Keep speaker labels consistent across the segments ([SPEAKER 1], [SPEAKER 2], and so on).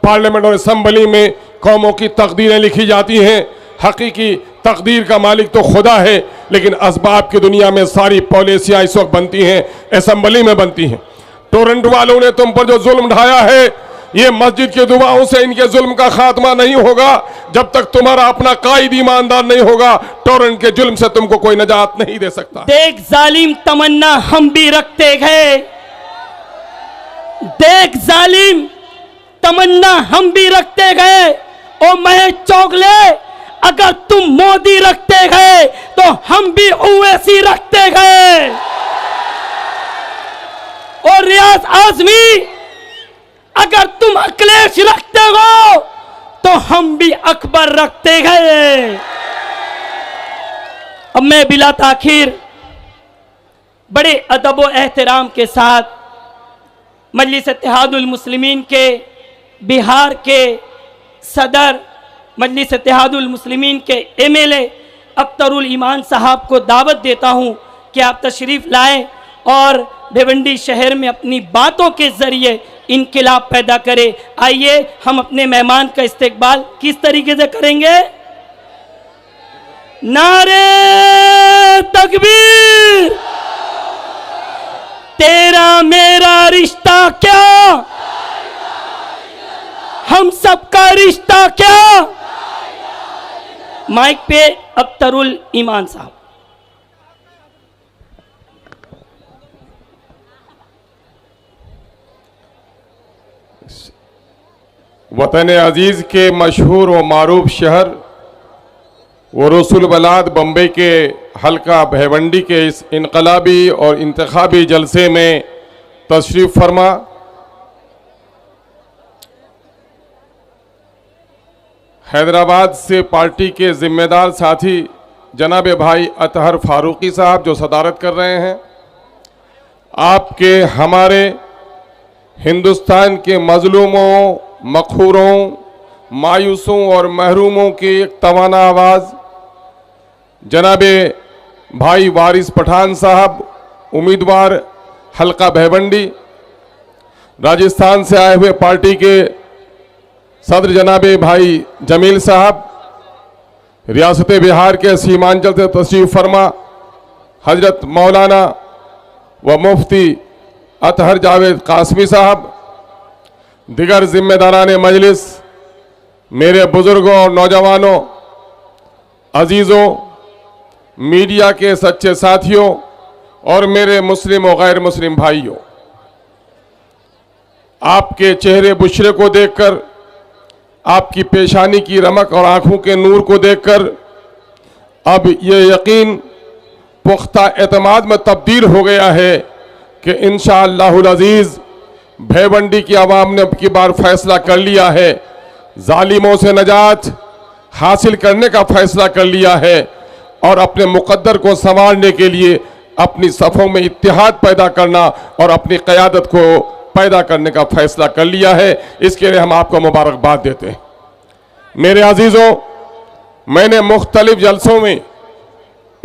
[SPEAKER 1] Parliament और assembly में कौमों की तकदीरें लिखी जाती हैं। हकीकी तकदीर का मालिक तो खुदा है, लेकिन असबाब की दुनिया में सारी पॉलिसियाँ इस वक्त बनती हैं, असम्बली में बनती हैं। टोरंटो वालों ने तुम पर जो जुल्म ढाया है, ये मस्जिद की दुआओं से इनके जुल्म का खात्मा नहीं होगा। जब तक तुम्हारा अपना कायद ईमानदार नहीं होगा, टोरंटो के जुल्म से तुमको कोई नजात नहीं दे सकता।
[SPEAKER 2] देख जालिम तमन्ना हम भी रखते गए, देख जालिम तमन्ना हम भी रखते गए। ओ महेश चौगले, अगर तुम मोदी रखते गए तो हम भी ओवैसी रखते गए। और रियाज आजमी, अगर तुम अखिलेश रखते हो तो हम भी अकबर रखते गए। अब मैं बिला ताखिर बड़े अदब व एहतराम के साथ मजलिस इत्तेहादुल मुस्लिमीन के बिहार के सदर, मजलिस इत्तेहादुल मुस्लिमीन के एमएलए अख्तरुल ईमान साहब को दावत देता हूं कि आप तशरीफ़ लाएं और भिवंडी शहर में अपनी बातों के ज़रिए इनकिलाब पैदा करें। आइए हम अपने मेहमान का इस्तकबाल किस तरीके से करेंगे। नारे तकबीर, तेरा मेरा रिश्ता क्या, हम सबका रिश्ता क्या। माइक पे अख्तरुल ईमान साहब।
[SPEAKER 1] वतन अजीज़ के मशहूर व मारूफ शहर व रसूल बलाद बम्बई के हल्का भिवंडी के इस इनकलाबी और इंतखाबी जलसे में तशरीफ़ फरमा हैदराबाद से पार्टी के ज़िम्मेदार साथी जनाब भाई अतहर फारूकी साहब जो सदारत कर रहे हैं, आपके हमारे हिंदुस्तान के मजलूमों, मखूरों, मायूसों और महरूमों की एक तवाना आवाज़ जनाब भाई वारिस पठान साहब, उम्मीदवार हल्का भिवंडी, राजस्थान से आए हुए पार्टी के सदर जनाब भाई जमील साहब, रियासत बिहार के सीमांचल से तशरीफ़ फरमा हजरत मौलाना व मुफ्ती अतहर जावेद कासमी साहब, दिगर ज़िम्मेदारान मजलिस, मेरे बुज़ुर्गों और नौजवानों, अजीज़ों, मीडिया के सच्चे साथियों और मेरे मुस्लिम और गैर मुस्लिम भाइयों, आपके चेहरे बुशरे को देखकर, आपकी पेशानी की रमक और आँखों के नूर को देखकर अब ये यकीन पुख्ता एतमाद में तब्दील हो गया है कि इंशाअल्लाहुल अज़ीज़ भिवंडी की आवाम ने अब की बार फैसला कर लिया है, जालिमों से नजात हासिल करने का फैसला कर लिया है और अपने मुकद्दर को संवारने के लिए अपनी सफ़ों में इत्तेहाद पैदा करना और अपनी क़यादत को पैदा करने का फैसला कर लिया है। इसके लिए हम आपको मुबारकबाद देते हैं। मेरे अजीज़ों, मैंने मुख्तलिफ जलसों में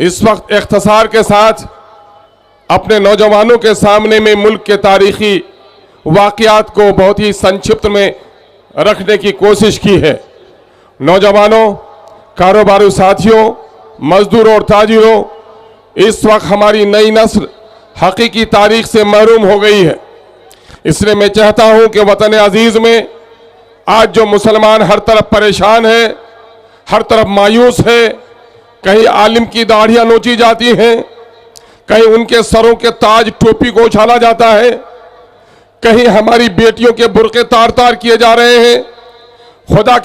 [SPEAKER 1] इस वक्त इख्तिसार के साथ अपने नौजवानों के सामने में मुल्क के तारीख़ी वाक़यात को बहुत ही संक्षिप्त में रखने की कोशिश की है। नौजवानों, कारोबारी साथियों, मजदूरों और ताजिरों, इस वक्त हमारी नई नस्ल हकीकी तारीख से महरूम हो गई है। इसलिए मैं चाहता हूं कि वतन अजीज़ में आज जो मुसलमान हर तरफ परेशान है, हर तरफ मायूस है, कहीं आलिम की दाढ़ियां नोची जाती हैं, कहीं उनके सरों के ताज टोपी को उछाला जाता है, कहीं हमारी बेटियों के बुर्के तार तार किए जा रहे हैं, खुदा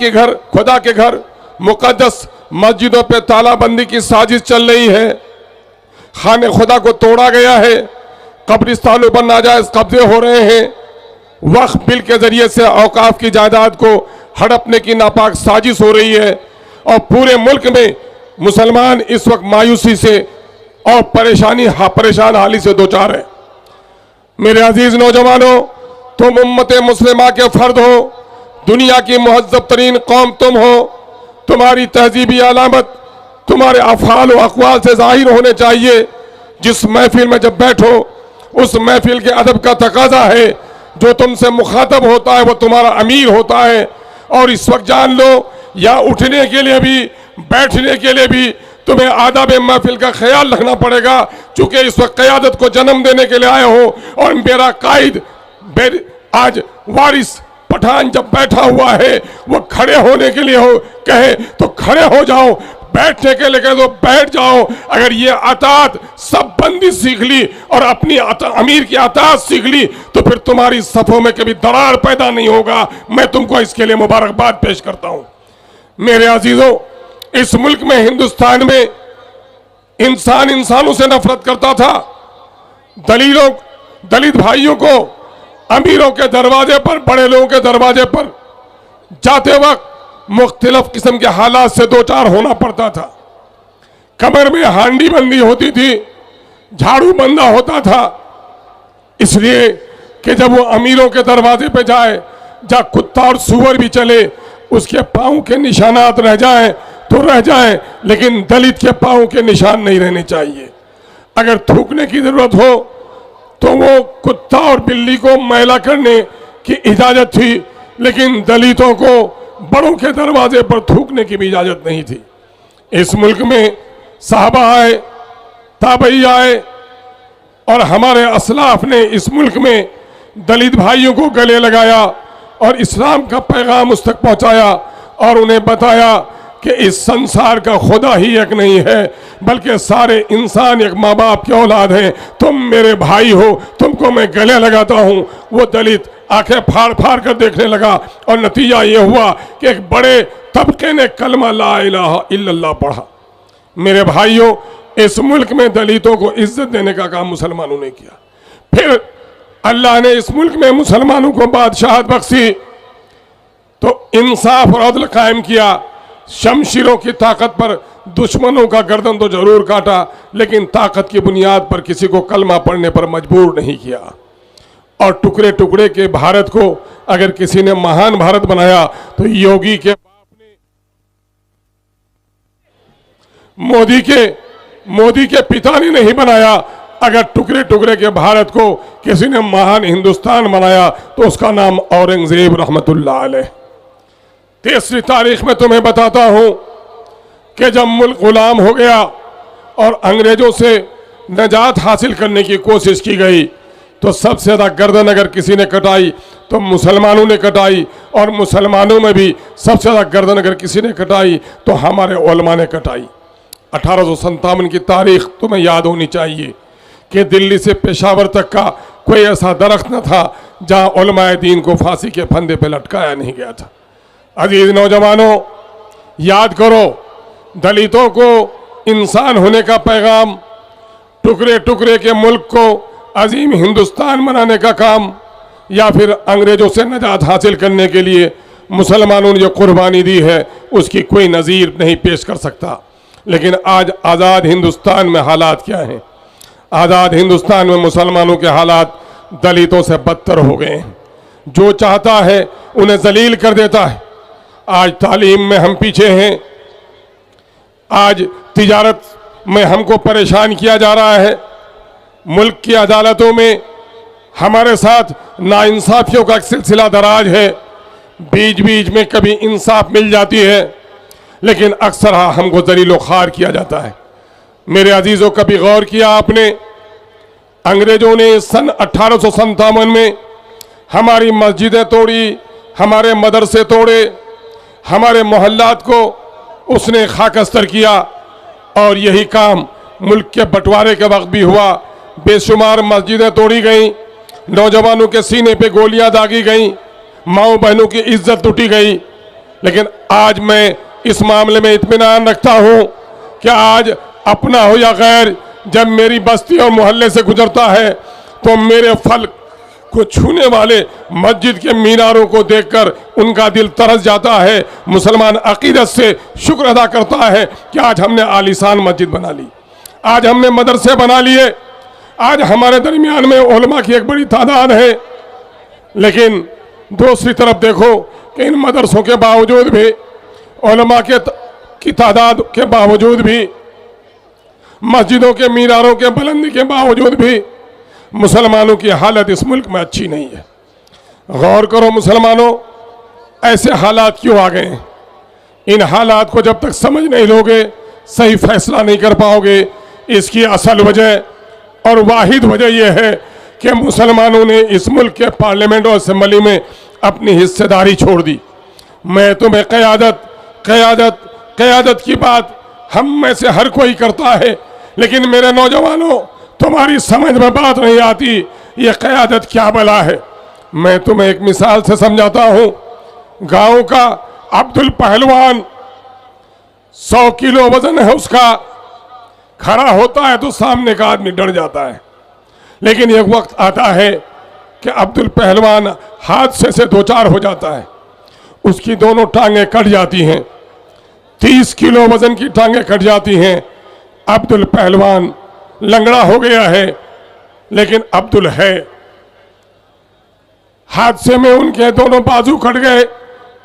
[SPEAKER 1] के घर मुकद्दस मस्जिदों पे तालाबंदी की साजिश चल रही है, खाने खुदा को तोड़ा गया है, कब्रिस्तानों पर नाजायज कब्जे हो रहे हैं, वक्फ बिल के जरिए से औकाफ की जायदाद को हड़पने की नापाक साजिश हो रही है और पूरे मुल्क में मुसलमान इस वक्त मायूसी से और परेशान हाली से दो चार है। मेरे अजीज नौजवानों, तुम उम्मत मुस्लिमा के फर्द हो, दुनिया की मुहज्जब तरीन कौम तुम हो, तुम्हारी तहजीबी अलामत तुम्हारे अफ़आल व अक़वाल से ज़ाहिर होने चाहिए। जिस महफिल में जब बैठो उस महफिल के अदब का तकाजा है जो तुमसे मुखातब होता है वो तुम्हारा अमीर होता है। और इस वक्त जान लो, या उठने के लिए भी बैठने के लिए भी तुम्हें आदाब महफिल का ख्याल रखना पड़ेगा, चूंकि इस वक्त क़यादत को जन्म देने के लिए आए हो। और मेरा कायद आज वारिस पठान जब बैठा हुआ है, वो खड़े होने के लिए हो कहे तो खड़े हो जाओ, बैठने के लिए कहे तो बैठ जाओ। अगर ये अतात सब बंदी सीख ली और अपनी अमीर की अतात सीख ली तो फिर तुम्हारी सफ़ों में कभी दरार पैदा नहीं होगा। मैं तुमको इसके लिए मुबारकबाद पेश करता हूं। मेरे अजीजों, इस मुल्क में, हिंदुस्तान में इंसान इंसानों से नफरत करता था। दलित भाइयों को अमीरों के दरवाजे पर, बड़े लोगों के दरवाजे पर जाते वक्त मुख्तलिफ किस्म के हालात से दो चार होना पड़ता था। कमर में हांडी बंदी होती थी, झाड़ू बंदा होता था, इसलिए कि जब वो अमीरों के दरवाजे पे जाए, जहाँ कुत्ता और सूअर भी चले, उसके पाँव के निशानात रह जाएं तो रह जाएं, लेकिन दलित के पाँव के निशान नहीं रहने चाहिए। अगर थूकने की जरूरत हो तो वो कुत्ता और बिल्ली को मैला करने की इजाजत थी, लेकिन दलितों को बड़ों के दरवाजे पर थूकने की भी इजाजत नहीं थी। इस मुल्क में साहबा आए, ताबई आए और हमारे असलाफ ने इस मुल्क में दलित भाइयों को गले लगाया और इस्लाम का पैगाम उस तक पहुंचाया और उन्हें बताया कि इस संसार का खुदा ही एक नहीं है, बल्कि सारे इंसान एक माँ बाप के औलाद हैं। तुम मेरे भाई हो, तुमको मैं गले लगाता हूँ। वो दलित आंखें फाड़ फाड़ कर देखने लगा और नतीजा ये हुआ कि एक बड़े तबके ने कलमा ला इलाहा इल्लल्लाह पढ़ा। मेरे भाइयों, इस मुल्क में दलितों को इज्जत देने का काम मुसलमानों ने किया। फिर अल्लाह ने इस मुल्क में मुसलमानों को बादशाहत बख्शी तो इंसाफ और अदल कायम किया। शमशीरों की ताकत पर दुश्मनों का गर्दन तो जरूर काटा, लेकिन ताकत की बुनियाद पर किसी को कलमा पढ़ने पर मजबूर नहीं किया। और टुकड़े टुकड़े के भारत को अगर किसी ने महान भारत बनाया तो योगी के बाप ने, मोदी के पिता ने नहीं बनाया। अगर टुकड़े टुकड़े के भारत को किसी ने महान हिंदुस्तान बनाया तो उसका नाम औरंगजेब रहमतुल्लाह अलैह। तीसरी तारीख में तुम्हें बताता हूं कि जब मुल्क गुलाम हो गया और अंग्रेजों से नजात हासिल करने की कोशिश की गई तो सबसे ज़्यादा गर्दन अगर किसी ने कटाई तो मुसलमानों ने कटाई, और मुसलमानों में भी सबसे ज़्यादा गर्दन अगर किसी ने कटाई तो हमारे उलमा ने कटाई। 1857 की तारीख तुम्हें याद होनी चाहिए कि दिल्ली से पेशावर तक का कोई ऐसा दरख्त न था जहाँ उलमाए दीन को फांसी के फंदे पर लटकाया नहीं गया था। अजीज नौजवानों, याद करो, दलितों को इंसान होने का पैगाम, टुकड़े टुकड़े के मुल्क को अजीम हिंदुस्तान बनाने का काम, या फिर अंग्रेजों से नजात हासिल करने के लिए मुसलमानों ने जो कुर्बानी दी है उसकी कोई नज़ीर नहीं पेश कर सकता। लेकिन आज आज़ाद हिंदुस्तान में हालात क्या हैं? आज़ाद हिंदुस्तान में मुसलमानों के हालात दलितों से बदतर हो गए हैं। जो चाहता है उन्हें जलील कर देता है। आज तालीम में हम पीछे हैं, आज तिजारत में हमको परेशान किया जा रहा है, मुल्क की अदालतों में हमारे साथ नाइंसाफियों का सिलसिला दराज है। बीच बीच में कभी इंसाफ मिल जाती है, लेकिन अक्सर हमको जलील ख्वार किया जाता है। मेरे अजीज़ों, कभी गौर किया आपने, अंग्रेजों ने सन 1857 में हमारी मस्जिदें तोड़ी, हमारे मदरसे तोड़े, हमारे मोहल्लात को उसने खाकस्तर किया, और यही काम मुल्क के बंटवारे के वक्त भी हुआ। बेशुमार मस्जिदें तोड़ी गईं, नौजवानों के सीने पे गोलियां दागी गईं, माओ बहनों की इज्जत लूटी गई। लेकिन आज मैं इस मामले में इत्मीनान रखता हूं कि आज अपना हो या गैर, जब मेरी बस्ती और मोहल्ले से गुजरता है तो मेरे फल्क को छूने वाले मस्जिद के मीनारों को देखकर उनका दिल तरस जाता है। मुसलमान अकीदत से शुक्र अदा करता है कि आज हमने आलीशान मस्जिद बना ली, आज हमने मदरसे बना लिए, आज हमारे दरमियान में उलमा की एक बड़ी तादाद है। लेकिन दूसरी तरफ देखो कि इन मदरसों के बावजूद भी, उलमा की तादाद के बावजूद भी, मस्जिदों के मीनारों के बुलंदी के बावजूद भी मुसलमानों की हालत इस मुल्क में अच्छी नहीं है। गौर करो मुसलमानों, ऐसे हालात क्यों आ गए हैं? इन हालात को जब तक समझ नहीं लोगे सही फैसला नहीं कर पाओगे। इसकी असल वजह और वाहिद वजह यह है कि मुसलमानों ने इस मुल्क के पार्लियामेंट और असेंबली में अपनी हिस्सेदारी छोड़ दी। मैं तुम्हें क़यादत की बात हम में से हर कोई करता है, लेकिन मेरे नौजवानों तुम्हारी समझ में बात नहीं आती ये क़यादत क्या बला है। मैं तुम्हें एक मिसाल से समझाता हूं। गांव का अब्दुल पहलवान 100 किलो वजन है उसका, खड़ा होता है तो सामने का आदमी डर जाता है। लेकिन एक वक्त आता है कि अब्दुल पहलवान हादसे से दो चार हो जाता है, उसकी दोनों टांगें कट जाती हैं, 30 किलो वजन की टांगें कट जाती हैं। अब्दुल पहलवान लंगड़ा हो गया है, लेकिन अब्दुल है। हादसे में उनके दोनों बाजू कट गए,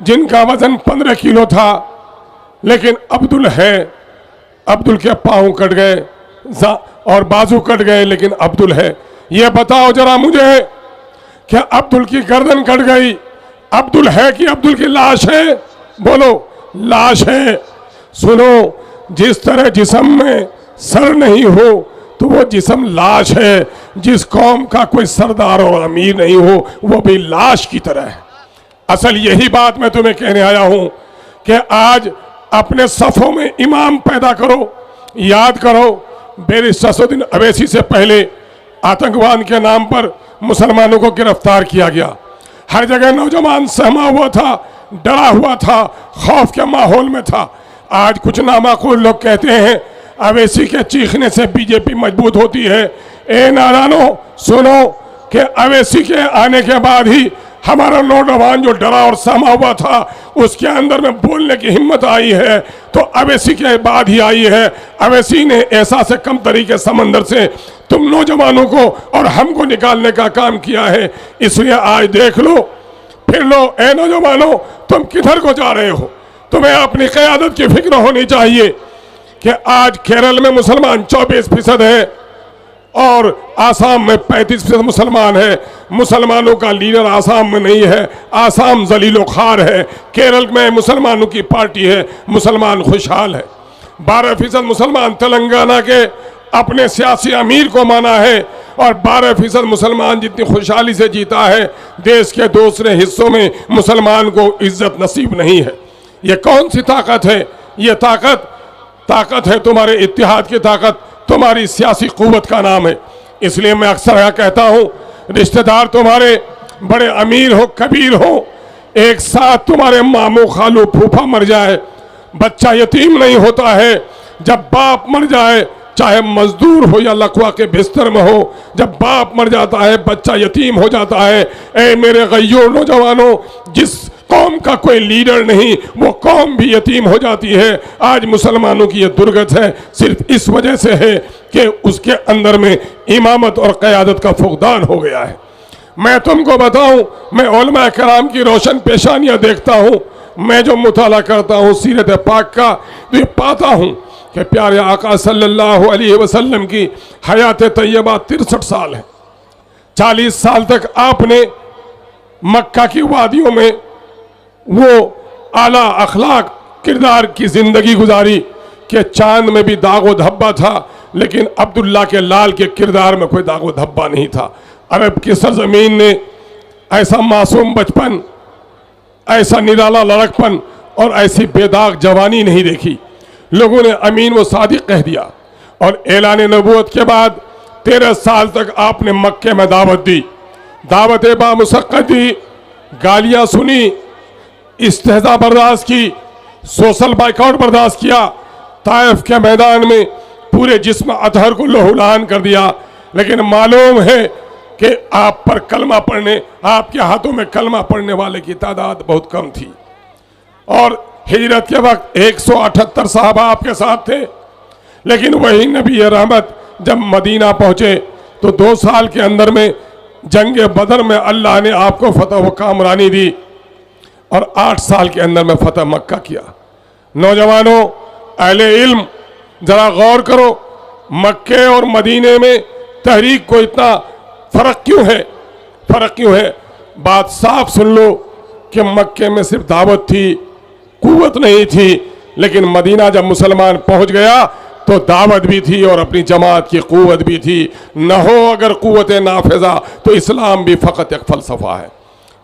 [SPEAKER 1] जिनका वजन 15 किलो था, लेकिन अब्दुल है। अब्दुल के पांव कट गए और बाजू कट गए, लेकिन अब्दुल है। ये बताओ जरा मुझे, क्या अब्दुल की गर्दन कट गई अब्दुल है कि अब्दुल की लाश है? बोलो, लाश है। सुनो, जिस तरह जिस्म में सर नहीं हो तो वो जिस्म लाश है। जिस कौम का कोई सरदार और अमीर नहीं हो वो भी लाश की तरह है। असल यही बात मैं तुम्हें कहने आया हूं कि आज अपने सफ़ों में इमाम पैदा करो। याद करो, बैरिस्टर असदुद्दीन अवैसी से पहले आतंकवाद के नाम पर मुसलमानों को गिरफ्तार किया गया। हर जगह नौजवान सहमा हुआ था, डरा हुआ था, खौफ के माहौल में था। आज कुछ नामाकूल लोग कहते हैं अवैसी के चीखने से बीजेपी मजबूत होती है। ए नादानो, सुनो कि अवैसी के आने के बाद ही हमारा नौजवान जो डरा और सहमा हुआ था उसके अंदर में बोलने की हिम्मत आई है, तो अवैसी के बाद ही आई है। अवैसी ने ऐसा से कम तरीके समंदर से तुम नौजवानों को और हमको निकालने का काम किया है। इसलिए आज देख लो, फिर लो। ए नौजवानों, तुम किधर को जा रहे हो? तुम्हें अपनी क़यादत की फिक्र होनी चाहिए कि आज केरल में मुसलमान 24% है और आसाम में 35% मुसलमान है। मुसलमानों का लीडर आसाम में नहीं है, आसाम जलीलो खार है। केरल में मुसलमानों की पार्टी है, मुसलमान खुशहाल है। 12% मुसलमान तेलंगाना के अपने सियासी अमीर को माना है और 12% मुसलमान जितनी खुशहाली से जीता है, देश के दूसरे हिस्सों में मुसलमान को इज्जत नसीब नहीं है। ये कौन सी ताकत है? ये ताकत है तुम्हारे इत्तेहाद की ताकत, तुम्हारी सियासी कुव्वत का नाम है। इसलिए मैं अक्सर यह कहता हूँ, रिश्तेदार तुम्हारे बड़े अमीर हो कबीर हो, एक साथ तुम्हारे मामू खालू फूफा मर जाए, बच्चा यतीम नहीं होता है। जब बाप मर जाए, चाहे मजदूर हो या लकवा के बिस्तर में हो, जब बाप मर जाता है बच्चा यतीम हो जाता है। ए मेरे गय्योर नौजवानों, जिस कौम का कोई लीडर नहीं वो कौम भी यतीम हो जाती है। आज मुसलमानों की ये दुर्गत है, सिर्फ इस वजह से है कि उसके अंदर में इमामत और क़यादत का फुकदान हो गया है। मैं तुमको बताऊं, मैं उलमा कराम की रोशन पेशानियां देखता हूं, मैं जो मुताला करता हूं सीरत पाक का, तो ये पाता हूं कि प्यारे आका सल्लल्लाहु अलैहि वसल्लम की हयात तैयबा 63 साल है। 40 साल तक आपने मक्का की वादियों में वो आला अखलाक किरदार की जिंदगी गुजारी कि चांद में भी दागो धब्बा था, लेकिन अब्दुल्ला के लाल के किरदार में कोई दागो धब्बा नहीं था। अरब की सरजमीन ने ऐसा मासूम बचपन, ऐसा निराला लड़कपन और ऐसी बेदाग जवानी नहीं देखी। लोगों ने अमीन व सादिक कह दिया और ऐलान नबूवत के बाद 13 साल तक आपने मक्के में दावत दी, दावत बामुशक्क़त दी, गालियां सुनी, इस्तेहज़ा बर्दाश्त की, सोशल बाइकआउट बर्दाश्त किया, ताइफ के मैदान में पूरे जिस्म अतहर को लहूलुहान कर दिया। लेकिन मालूम है कि आप पर कलमा पढ़ने, आपके हाथों में कलमा पढ़ने वाले की तादाद बहुत कम थी और हिजरत के वक्त 178 साहबा आपके साथ थे। लेकिन वही नबी रहमत जब मदीना पहुंचे तो 2 साल के अंदर में जंग बदर में अल्लाह ने आपको फतह व कामरानी दी और 8 साल के अंदर में फतह मक्का किया। नौजवानों, अहले इल्म, जरा गौर करो, मक्के और मदीने में तहरीक को इतना फर्क क्यों है? बात साफ सुन लो कि मक्के में सिर्फ दावत थी, कुव्वत नहीं थी, लेकिन मदीना जब मुसलमान पहुंच गया तो दावत भी थी और अपनी जमात की कुव्वत भी थी। न हो अगर कुव्वत नाफिजा तो इस्लाम भी फ़कत एक फ़लसफ़ा है।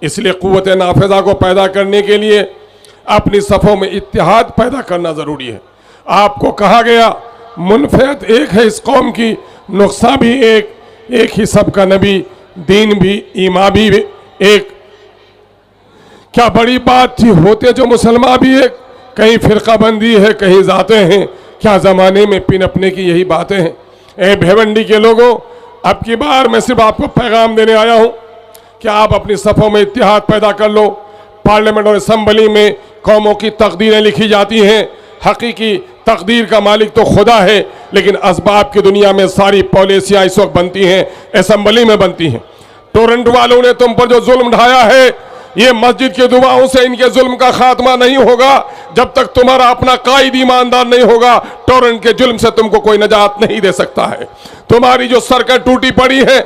[SPEAKER 1] इसलिए कुव्वत नाफिजा को पैदा करने के लिए अपनी सफ़ों में इत्तेहाद पैदा करना ज़रूरी है। आपको कहा गया मुनफ़ियत एक है इस कौम की, नुक्सा भी एक ही सबका नबी, दीन भी, ईमान भी एक। क्या बड़ी बात थी, होते जो मुसलमान भी एक, कहीं फ़िरका बंदी है, कहीं ज़ातें हैं। क्या ज़माने में पिनपने की यही बातें हैं। ए भिवंडी के लोगों, अब की बार मैं सिर्फ आपको पैगाम देने आया हूँ कि आप अपनी सफ़ों में इत्तेहाद पैदा कर लो। पार्लियामेंट और असम्बली में कौमों की तकदीरें लिखी जाती हैं। हकीकी तकदीर का मालिक तो खुदा है, लेकिन असबाब की दुनिया में सारी पॉलिसियाँ इस वक्त बनती हैं, असम्बली में बनती हैं। टोरंट वालों ने तुम पर जो जुल्म ढाया है, ये मस्जिद की दुआओं से इनके जुल्म का खात्मा नहीं होगा। जब तक तुम्हारा अपना कायद ईमानदार नहीं होगा, टोरंट के जुल्म से तुमको कोई नजात नहीं दे सकता है। तुम्हारी जो सड़कें टूटी पड़ी है,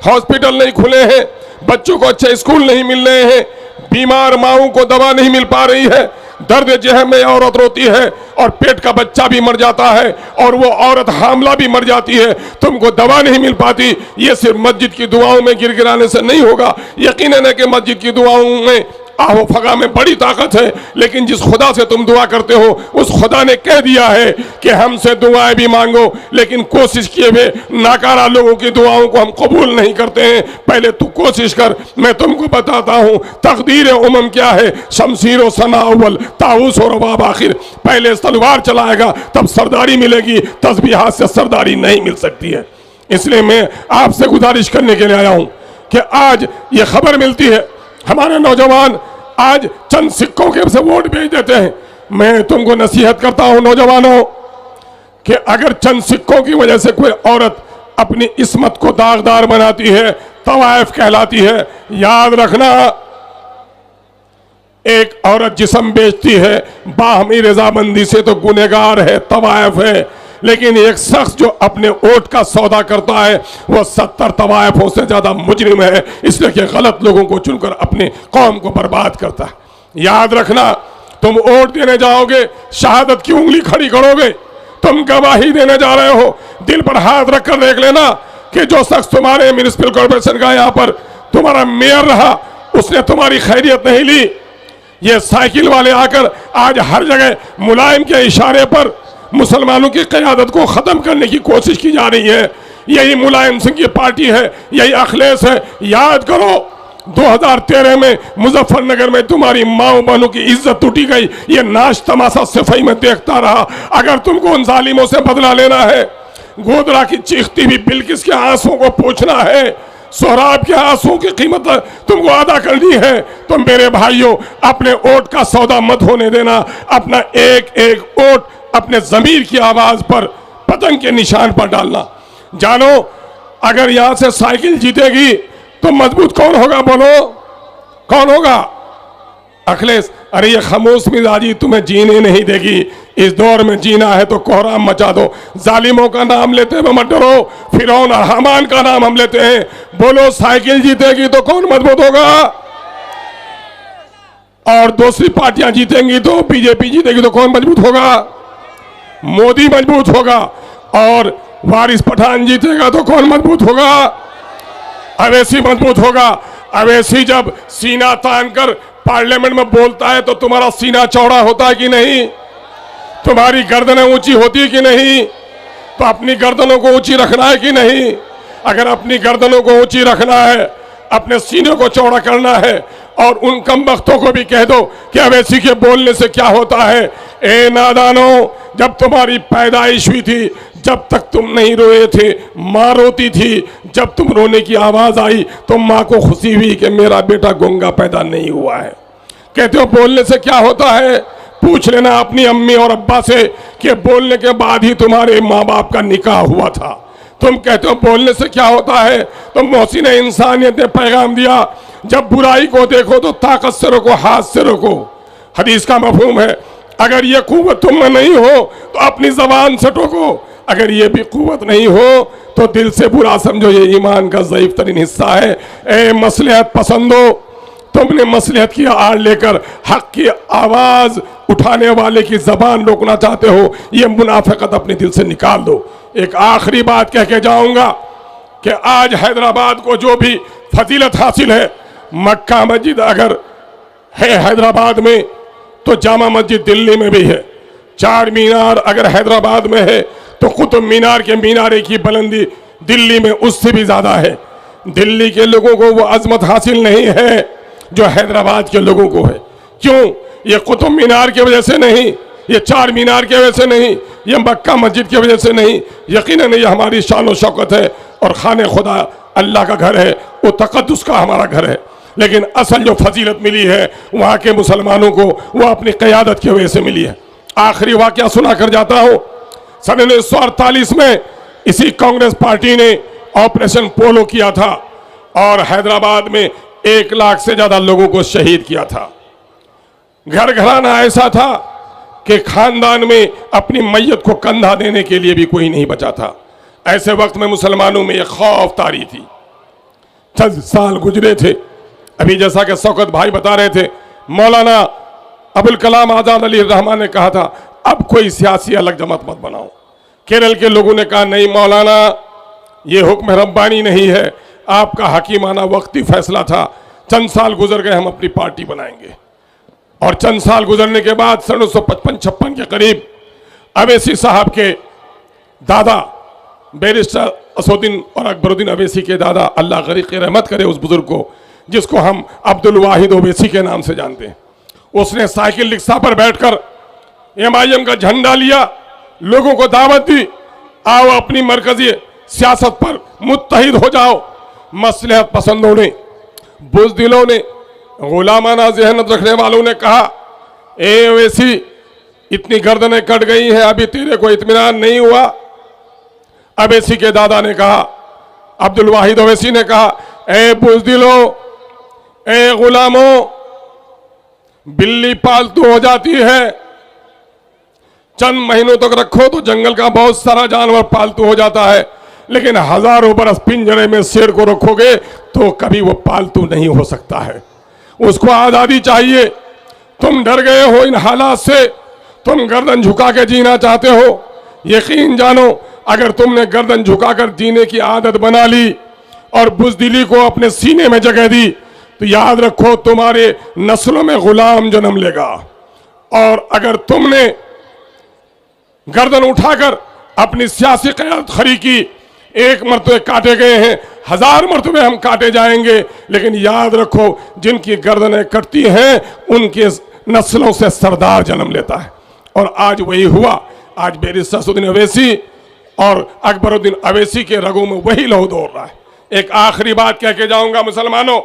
[SPEAKER 1] हॉस्पिटल नहीं खुले हैं, बच्चों को अच्छे स्कूल नहीं मिल रहे हैं, बीमार माओं को दवा नहीं मिल पा रही है, दर्द जहम में औरत रोती है और पेट का बच्चा भी मर जाता है और वो औरत हामला भी मर जाती है, तुमको दवा नहीं मिल पाती। ये सिर्फ मस्जिद की दुआओं में गिरगिराने से नहीं होगा। यकीनन है कि मस्जिद की दुआओं में आहो फगा में बड़ी ताकत है, लेकिन जिस खुदा से तुम दुआ करते हो उस खुदा ने कह दिया है कि हमसे दुआएं भी मांगो, लेकिन कोशिश किए हुए नाकारा लोगों की दुआओं को हम कबूल नहीं करते हैं। पहले तू कोशिश कर, मैं तुमको बताता हूँ तकदीर उमम क्या है। शमशीर सना अव्वल, ताऊस और रबाब आखिर। पहले तलवार चलाएगा तब सरदारी मिलेगी, तस्बीहात से सरदारी नहीं मिल सकती है। इसलिए मैं आपसे गुजारिश करने के लिए आया हूँ कि आज ये खबर मिलती है, हमारे नौजवान आज चंद सिक्कों के से वोट भेज देते हैं। मैं तुमको नसीहत करता हूं नौजवानों कि अगर चंद सिक्कों की वजह से कोई औरत अपनी इस्मत को दागदार बनाती है, तवाइफ कहलाती है। याद रखना, एक औरत जिस्म बेचती है बाहमी रजामंदी से तो गुनहगार है, तवाइफ है, लेकिन एक शख्स जो अपने वोट का सौदा करता है वह 70 तवाइफों से ज्यादा मुजरिम है, इसलिए कि गलत लोगों को चुनकर अपने कौम को बर्बाद करता है। याद रखना, तुम वोट देने जाओगे, शहादत की उंगली खड़ी करोगे, तुम गवाही देने जा रहे हो। दिल पर हाथ रखकर देख लेना कि जो शख्स तुम्हारे म्युनिसिपल कॉर्पोरेशन का यहाँ पर तुम्हारा मेयर रहा, उसने तुम्हारी खैरियत नहीं ली। ये साइकिल वाले आकर आज हर जगह मुलायम के इशारे पर मुसलमानों की क़यादत को ख़त्म करने की कोशिश की जा रही है। यही मुलायम सिंह की पार्टी है, यही अखिलेश है। याद करो 2013 में मुजफ्फरनगर में तुम्हारी माओ बहनों की इज्जत टूटी गई। ये नाश तमाशा सफाई में देखता रहा। अगर तुमको उन जालिमों से बदला लेना है, गोदरा की चीखती हुई बिल्किस के आंसुओं को पूछना है, सोहराब के आंसुओं की कीमत तुमको अदा करनी है, तो मेरे भाइयों अपने वोट का सौदा मत होने देना। अपना एक एक वोट अपने ज़मीर की आवाज पर, पतंग के निशान पर डालना। जानो, अगर यहां से साइकिल जीतेगी तो मजबूत कौन होगा? बोलो, कौन होगा? अखिलेश। अरे ये खामोश मिजाजी तुम्हें जीने नहीं देगी। इस दौर में जीना है तो कोहराम मचा दो। जालिमों का नाम लेते हुए मत डरो, फिरौन और हामान का नाम हम लेते हैं। बोलो, साइकिल जीतेगी तो कौन मजबूत होगा? और दूसरी पार्टियां जीतेंगी तो बीजेपी जीतेगी तो कौन मजबूत होगा? मोदी मजबूत होगा। और वारिस पठान जीतेगा तो कौन मजबूत होगा? अवैसी मजबूत होगा। अवैसी जब सीना तान कर पार्लियामेंट में बोलता है तो तुम्हारा सीना चौड़ा होता है कि नहीं? तुम्हारी गर्दनें ऊंची होती है कि नहीं? तो अपनी गर्दनों को ऊंची रखना है कि नहीं? अगर अपनी गर्दनों को ऊंची रखना है, अपने सीने को चौड़ा करना है, और उन कमबख्तों को भी कह दो कि अवैसी के बोलने से क्या होता है। ए नादानो, जब तुम्हारी पैदाइश हुई थी, जब तक तुम नहीं रोए थे, माँ रोती थी। जब तुम रोने की आवाज आई तो माँ को खुशी हुई कि मेरा बेटा गूंगा पैदा नहीं हुआ है। कहते हो बोलने से क्या होता है? पूछ लेना अपनी अम्मी और अब्बा से कि बोलने के बाद ही तुम्हारे माँ बाप का निकाह हुआ था। तुम कहते हो बोलने से क्या होता है? तो मोहसिन इंसानियत ने पैगाम दिया, जब बुराई को देखो तो ताकत से रोको, हाथ से रोको। हदीस का मफहूम है, अगर ये कुव्वत तुम में नहीं हो तो अपनी जबान से टोको, अगर ये भी कुव्वत नहीं हो तो दिल से बुरा समझो। ये ईमान का ज़ईफ तरीन हिस्सा है। ए मसलहत पसंदो, तुमने मसलहत की आड़ लेकर हक की आवाज उठाने वाले की जबान रोकना चाहते हो। यह मुनाफिकत अपने दिल से निकाल दो। एक आखिरी बात कह के जाऊंगा कि आज हैदराबाद को जो भी फजीलत हासिल है, मक्का मस्जिद अगर है हैदराबाद में तो जामा मस्जिद दिल्ली में भी है। चार मीनार अगर हैदराबाद में है तो कुतुब मीनार के मीनारे की बुलंदी दिल्ली में उससे भी ज्यादा है। दिल्ली के लोगों को वो अजमत हासिल नहीं है जो हैदराबाद के लोगों को है। क्यों? ये कुतुब मीनार की वजह से नहीं, ये चार मीनार की वजह से नहीं, ये मक्का मस्जिद की वजह से नहीं। यकीनन ये हमारी शान और शौकत है और खाने खुदा अल्लाह का घर है, वो तकद्दुस का हमारा घर है। लेकिन असल जो फजीलत मिली है वहाँ के मुसलमानों को वो अपनी क़यादत की वजह से मिली है। आखिरी वाक़या सुना कर जाता हूँ। सन 1948 में इसी कांग्रेस पार्टी ने ऑपरेशन पोलो किया था और हैदराबाद में 1 लाख से ज्यादा लोगों को शहीद किया था। घर घराना ऐसा था कि खानदान में अपनी मैयत को कंधा देने के लिए भी कोई नहीं बचा था। ऐसे वक्त में मुसलमानों में एक खौफ तारी थी। चंद साल गुजरे थे, अभी जैसा कि शौकत भाई बता रहे थे, मौलाना अबुल कलाम आजाद अली रहमान ने कहा था अब कोई सियासी अलग जमात मत बनाओ। केरल के लोगों ने कहा नहीं मौलाना, ये हुक्म रब्बानी नहीं है, आपका हकीमाना वक्ती फैसला था। चंद साल गुजर गए, हम अपनी पार्टी बनाएंगे। और चंद साल गुजरने के बाद सन 1955-56 के करीब अवैसी साहब के दादा बैरिस्टर असदुद्दीन और अकबरुद्दीन अवैसी के दादा, अल्लाह गरीक़ रहमत करे उस बुजुर्ग को, जिसको हम अब्दुल वाहिद ओवैसी के नाम से जानते हैं, उसने साइकिल रिक्शा पर बैठकर MIM का झंडा लिया, लोगों को दावत दी, आओ अपनी मरकजी सियासत पर मुत्तहिद हो जाओ। मसलहत पसंदों ने, बुज़दिलों ने, गुलामाना ज़हनत रखने वालों ने कहा ए ओवैसी इतनी गर्दनें कट गई हैं, अभी तेरे को इत्मीनान नहीं हुआ। अवैसी के दादा ने कहा, अब्दुल वाहिद ओवैसी ने कहा, ए बुज़दिलों, ए गुलामों, बिल्ली पालतू हो जाती है, चंद महीनों तक रखो तो जंगल का बहुत सारा जानवर पालतू हो जाता है, लेकिन हजारों बरस पिंजरे में शेर को रखोगे तो कभी वो पालतू नहीं हो सकता है। उसको आज़ादी चाहिए। तुम डर गए हो इन हालात से, तुम गर्दन झुका के जीना चाहते हो। यकीन जानो अगर तुमने गर्दन झुकाकर जीने की आदत बना ली और बुज़दिली को अपने सीने में जगह दी तो याद रखो तुम्हारे नस्लों में गुलाम जन्म लेगा। और अगर तुमने गर्दन उठाकर अपनी सियासी क़यादत खड़ी की, एक मरतबे काटे गए हैं, 1000 मरतबे हम काटे जाएंगे, लेकिन याद रखो जिनकी गर्दनें कटती हैं उनके नस्लों से सरदार जन्म लेता है। और आज वही हुआ। आज बैरिस्टर असदुद्दीन अवैसी और अकबरुद्दीन अवैसी के रगों में वही लहू दौड़ रहा है। एक आखिरी बात कह के जाऊंगा मुसलमानों,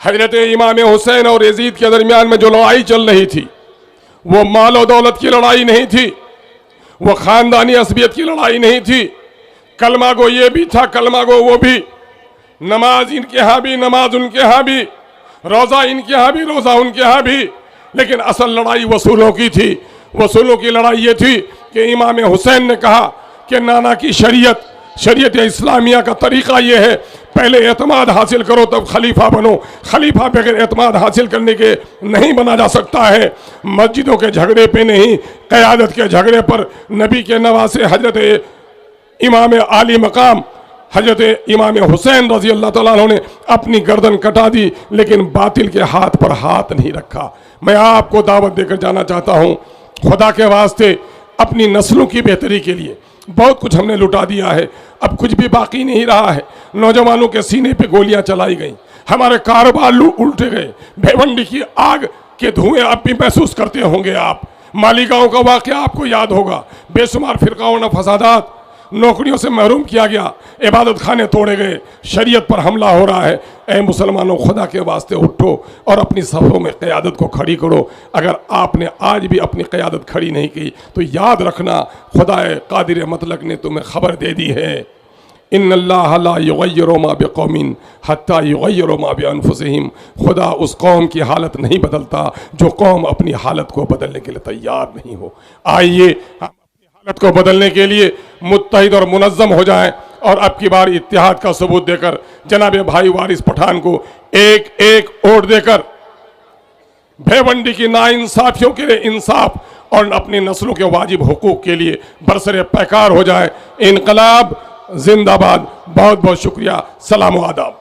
[SPEAKER 1] हजरत इमाम हुसैन और यजीद के दरमियान में जो लड़ाई चल रही थी वो माल और दौलत की लड़ाई नहीं थी, वो खानदानी असबियत की लड़ाई नहीं थी। कलमा गो ये भी था, कलमा गो वो भी, नमाज इनके यहाँ भी, नमाज उनके यहाँ भी, रोज़ा इनके यहाँ भी, रोज़ा उनके यहाँ भी। लेकिन असल लड़ाई वसूलों की थी। वसूलों की लड़ाई ये थी कि इमाम हुसैन ने कहा कि नाना की शरीयत इस्लामिया का तरीक़ा ये है, पहले एतमाद हासिल करो तब खलीफा बनो। खलीफा बगैर एतमाद हासिल करने के नहीं बना जा सकता है। मस्जिदों के झगड़े पे नहीं, क़यादत के झगड़े पर नबी के नवासे हजरत इमाम आली मकाम हजरत इमाम हुसैन रज़ी अल्लाह तआला अन्हु ने अपनी गर्दन कटा दी, लेकिन बातिल के हाथ पर हाथ नहीं रखा। मैं आपको दावत देकर जाना चाहता हूँ, खुदा के वास्ते अपनी नस्लों की बेहतरी के लिए बहुत कुछ हमने लुटा दिया है, अब कुछ भी बाकी नहीं रहा है। नौजवानों के सीने पे गोलियां चलाई गई, हमारे कारोबार उल्टे गए, भेवंडी की आग के धुएं अब भी महसूस करते होंगे आप। मालीगांव का वाक़या आपको याद होगा, बेशुमार फिरकाओं ने फसादात, नौकरियों से महरूम किया गया, इबादत खाने तोड़े गए, शरीयत पर हमला हो रहा है। ए मुसलमानों, खुदा के वास्ते उठो और अपनी सफ़ों में क़यादत को खड़ी करो। अगर आपने आज भी अपनी क़यादत खड़ी नहीं की तो याद रखना खुदाए कादिर मतलक ने तुम्हें खबर दे दी है, इन्नल्लाह ला युग़य्यिरु मा बिक़ौमिन हत्ता युग़य्यिरु मा बिअन्फुसिहिम। खुदा उस कौम की हालत नहीं बदलता जो कौम अपनी हालत को बदलने के लिए तैयार नहीं हो। आइए हालत को बदलने के लिए मुत्तहिद और मुनज़्ज़म हो जाएं और अब की बार इत्तेहाद का सबूत देकर जनाब भाई वारिस पठान को एक एक वोट देकर भेवंडी की नाइंसाफियों के लिए इंसाफ और अपनी नस्लों के वाजिब हुकूक के लिए बरसरे पैकार हो जाए। इनकलाब जिंदाबाद। बहुत बहुत शुक्रिया। सलाम आदाब।